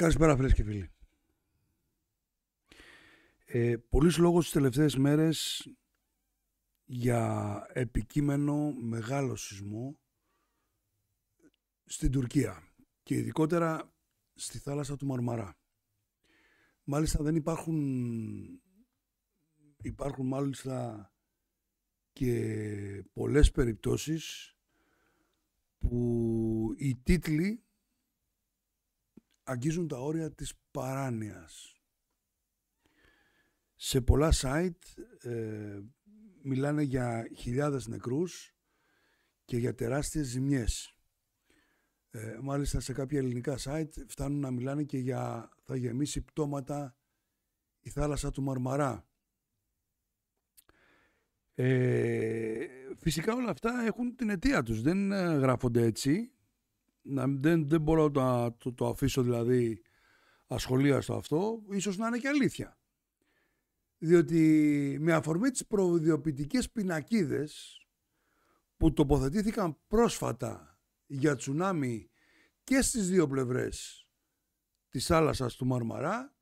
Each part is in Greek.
Καλησπέρα φίλες και φίλοι. Πολλής λόγος τις τελευταίες μέρες για επικείμενο μεγάλο σεισμό στην Τουρκία και ειδικότερα στη θάλασσα του Μαρμαρά. Μάλιστα δεν υπάρχουν μάλιστα και πολλές περιπτώσεις που οι τίτλοι αγγίζουν τα όρια της παράνοιας. Σε πολλά site μιλάνε για χιλιάδες νεκρούς και για τεράστιες ζημιές. Μάλιστα σε κάποια ελληνικά site φτάνουν να μιλάνε και για θα γεμίσει πτώματα η θάλασσα του Μαρμαρά. Φυσικά όλα αυτά έχουν την αιτία τους, δεν γράφονται έτσι. Δεν μπορώ να το αφήσω δηλαδή ασχολίαστο αυτό, ίσως να είναι και αλήθεια. Διότι με αφορμή τις προειδοποιητικές πινακίδες που τοποθετήθηκαν πρόσφατα για τσουνάμι και στις δύο πλευρές της θάλασσας του Μαρμαρά,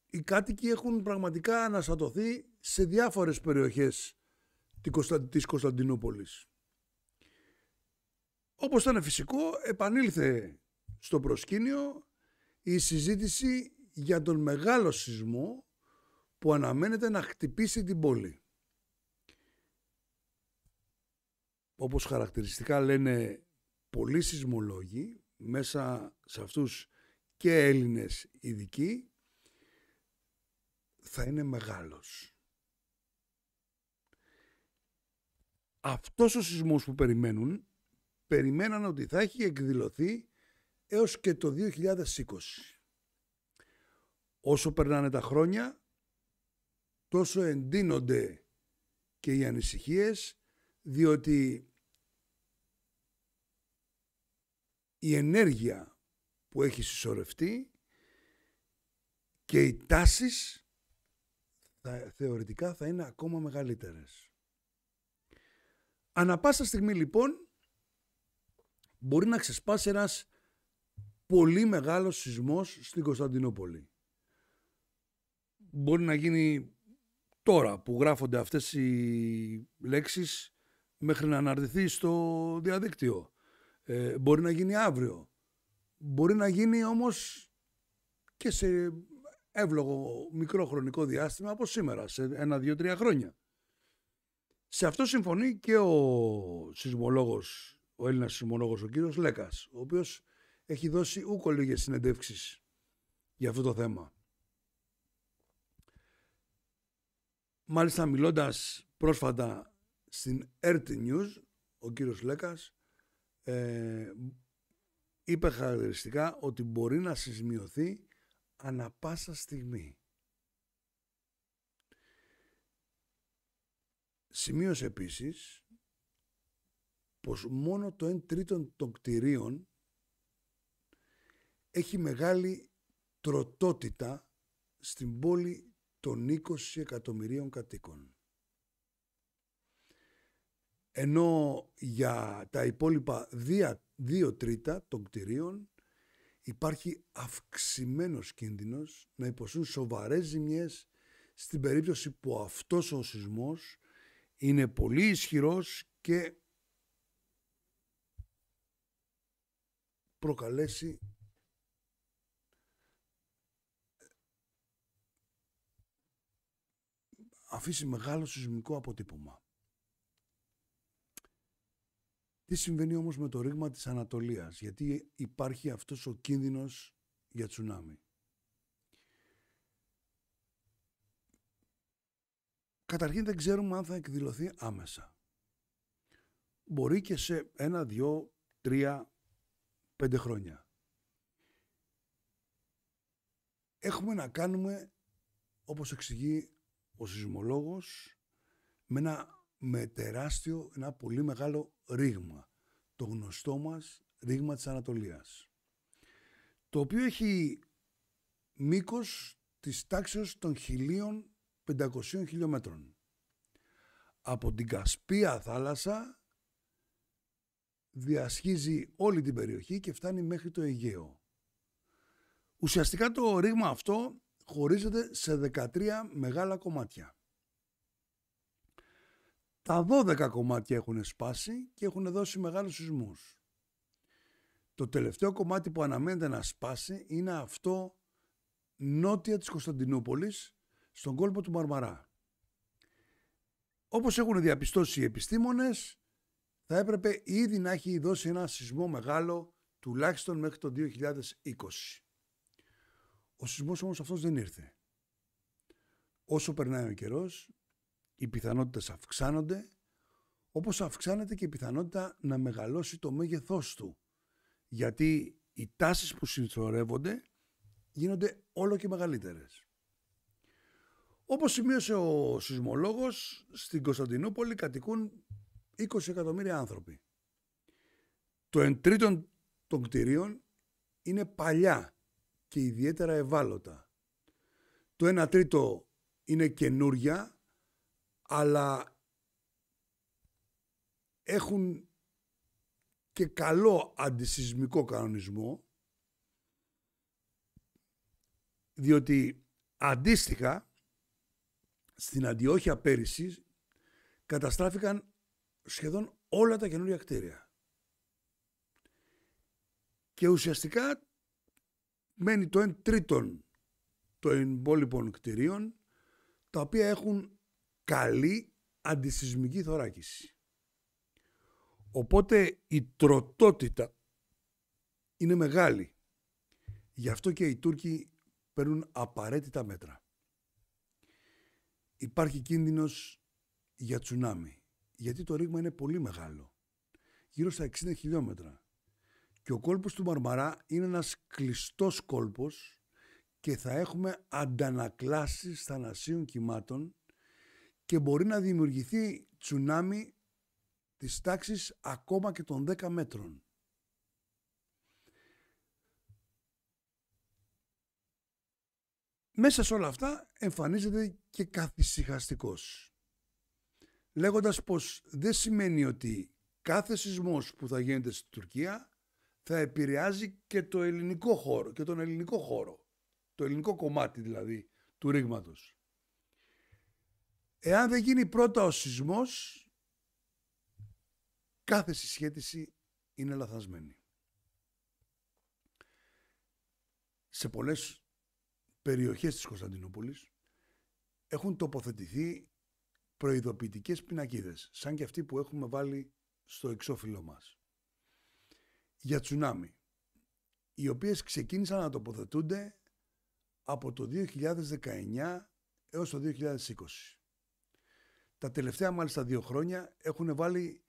οι κάτοικοι έχουν πραγματικά αναστατωθεί σε διάφορες περιοχές της Κωνσταντινούπολης. Όπως ήταν φυσικό, επανήλθε στο προσκήνιο η συζήτηση για τον μεγάλο σεισμό που αναμένεται να χτυπήσει την πόλη. Όπως χαρακτηριστικά λένε πολλοί σεισμολόγοι, μέσα σε αυτούς και Έλληνες ειδικοί, θα είναι μεγάλος. Αυτός ο σεισμός που περιμέναν ότι θα έχει εκδηλωθεί έως και το 2020. Όσο περνάνε τα χρόνια, τόσο εντείνονται και οι ανησυχίες, διότι η ενέργεια που έχει συσσωρευτεί και οι τάσεις θεωρητικά θα είναι ακόμα μεγαλύτερες. Ανά πάσα στιγμή λοιπόν μπορεί να ξεσπάσει ένας πολύ μεγάλος σεισμός στην Κωνσταντινούπολη. Μπορεί να γίνει τώρα που γράφονται αυτές οι λέξεις μέχρι να αναρτηθεί στο διαδίκτυο. Μπορεί να γίνει αύριο. Μπορεί να γίνει όμως και σε εύλογο μικρό χρονικό διάστημα από σήμερα, σε 1, 2, 3 χρόνια. Σε αυτό συμφωνεί και ο Έλληνας σεισμολόγος, ο κύριος Λέκας, ο οποίος έχει δώσει ούκο λίγες συνεντεύξεις για αυτό το θέμα. Μάλιστα μιλώντας πρόσφατα στην RT News, ο κύριος Λέκας είπε χαρακτηριστικά ότι μπορεί να σεισμιωθεί ανα πάσα στιγμή. Σημείωσε επίσης πως μόνο το 1/3 των κτηρίων έχει μεγάλη τροτότητα στην πόλη των 20 εκατομμυρίων κατοίκων. Ενώ για τα υπόλοιπα 2/3 των κτηρίων υπάρχει αυξημένος κίνδυνος να υποστούν σοβαρές ζημιές στην περίπτωση που αυτός ο σεισμός είναι πολύ ισχυρός και προκαλέσει αφήσει μεγάλο σεισμικό αποτύπωμα. Τι συμβαίνει όμως με το ρήγμα της Ανατολίας, γιατί υπάρχει αυτός ο κίνδυνος για τσουνάμι. Καταρχήν δεν ξέρουμε αν θα εκδηλωθεί άμεσα. Μπορεί και σε 1, 2, 3, 5 χρόνια. Έχουμε να κάνουμε, όπως εξηγεί ο σεισμολόγος, με τεράστιο, ένα πολύ μεγάλο ρήγμα. Το γνωστό μας ρήγμα της Ανατολίας. Το οποίο έχει μήκος της τάξεως των 1.500 χιλιόμετρων. Από την Κασπία θάλασσα διασχίζει όλη την περιοχή και φτάνει μέχρι το Αιγαίο. Ουσιαστικά το ρήγμα αυτό χωρίζεται σε 13 μεγάλα κομμάτια. Τα 12 κομμάτια έχουν σπάσει και έχουν δώσει μεγάλους σεισμούς. Το τελευταίο κομμάτι που αναμένεται να σπάσει είναι αυτό νότια της Κωνσταντινούπολης, στον κόλπο του Μαρμαρά. Όπως έχουν διαπιστώσει οι επιστήμονες, θα έπρεπε ήδη να έχει δώσει ένα σεισμό μεγάλο, τουλάχιστον μέχρι το 2020. Ο σεισμός όμως αυτός δεν ήρθε. Όσο περνάει ο καιρός, οι πιθανότητες αυξάνονται, όπως αυξάνεται και η πιθανότητα να μεγαλώσει το μέγεθός του. Γιατί οι τάσεις που συσσωρεύονται γίνονται όλο και μεγαλύτερες. Όπως σημείωσε ο σεισμολόγος, στην Κωνσταντινούπολη κατοικούν 20 εκατομμύρια άνθρωποι. Το 1/3 των κτηρίων είναι παλιά και ιδιαίτερα ευάλωτα. Το 1/3 είναι καινούρια, αλλά έχουν και καλό αντισεισμικό κανονισμό, διότι αντίστοιχα στην Αντιόχεια πέρυσι καταστράφηκαν σχεδόν όλα τα καινούρια κτίρια. Και ουσιαστικά μένει το 1/3 των υπόλοιπων κτιρίων, τα οποία έχουν καλή αντισεισμική θωράκιση. Οπότε η τροτότητα είναι μεγάλη. Γι' αυτό και οι Τούρκοι παίρνουν απαραίτητα μέτρα. Υπάρχει κίνδυνος για τσουνάμι, γιατί το ρήγμα είναι πολύ μεγάλο, γύρω στα 60 χιλιόμετρα. Και ο κόλπος του Μαρμαρά είναι ένας κλειστός κόλπος και θα έχουμε αντανακλάσεις θαλασσίων κυμάτων και μπορεί να δημιουργηθεί τσουνάμι της τάξης ακόμα και των 10 μέτρων. Μέσα σε όλα αυτά εμφανίζεται και καθησυχαστικός, λέγοντας πως δεν σημαίνει ότι κάθε σεισμός που θα γίνεται στην Τουρκία θα επηρεάζει και το ελληνικό χώρο και τον ελληνικό χώρο, το ελληνικό κομμάτι δηλαδή του ρήγματος. Εάν δεν γίνει πρώτα ο σεισμός, κάθε συσχέτιση είναι λαθασμένη. Σε πολλές περιοχές της Κωνσταντινούπολης έχουν τοποθετηθεί προειδοποιητικές πινακίδες, σαν και αυτή που έχουμε βάλει στο εξώφυλλο μας, για τσουνάμι, οι οποίες ξεκίνησαν να τοποθετούνται από το 2019 έως το 2020. Τα τελευταία μάλιστα 2 χρόνια έχουν βάλει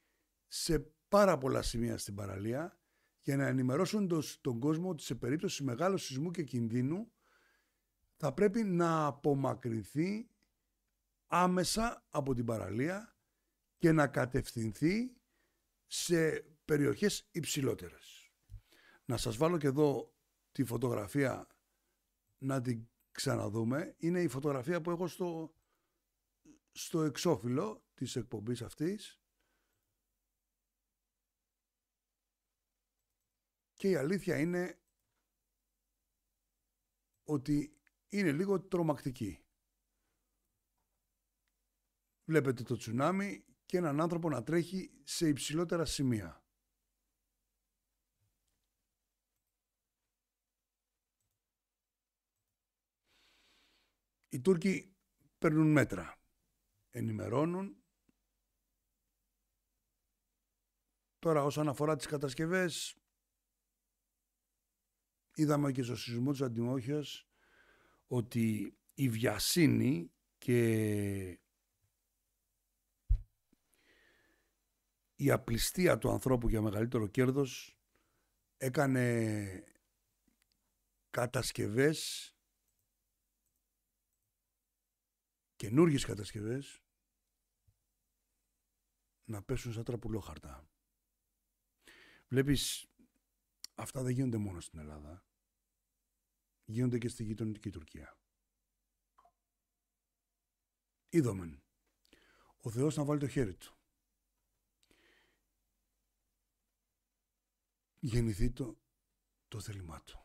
σε πάρα πολλά σημεία στην παραλία για να ενημερώσουν τον κόσμο ότι σε περίπτωση μεγάλου σεισμού και κινδύνου θα πρέπει να απομακρυνθεί άμεσα από την παραλία και να κατευθυνθεί σε περιοχές υψηλότερες. Να σας βάλω και εδώ τη φωτογραφία να την ξαναδούμε. Είναι η φωτογραφία που έχω στο εξώφυλλο της εκπομπής αυτής. Και η αλήθεια είναι ότι είναι λίγο τρομακτική. Βλέπετε το τσουνάμι και έναν άνθρωπο να τρέχει σε υψηλότερα σημεία. Οι Τούρκοι παίρνουν μέτρα, ενημερώνουν. Τώρα όσον αφορά τις κατασκευές, είδαμε και στο σεισμό της Αντιόχειας ότι η βιασύνη και η απληστία του ανθρώπου για μεγαλύτερο κέρδος έκανε κατασκευές, καινούργιες κατασκευές, να πέσουν σαν τραπουλόχαρτα. Βλέπεις, αυτά δεν γίνονται μόνο στην Ελλάδα. Γίνονται και στη γειτονική Τουρκία. Είδομεν. Ο Θεός να βάλει το χέρι του. γεννηθεί το θέλημά του.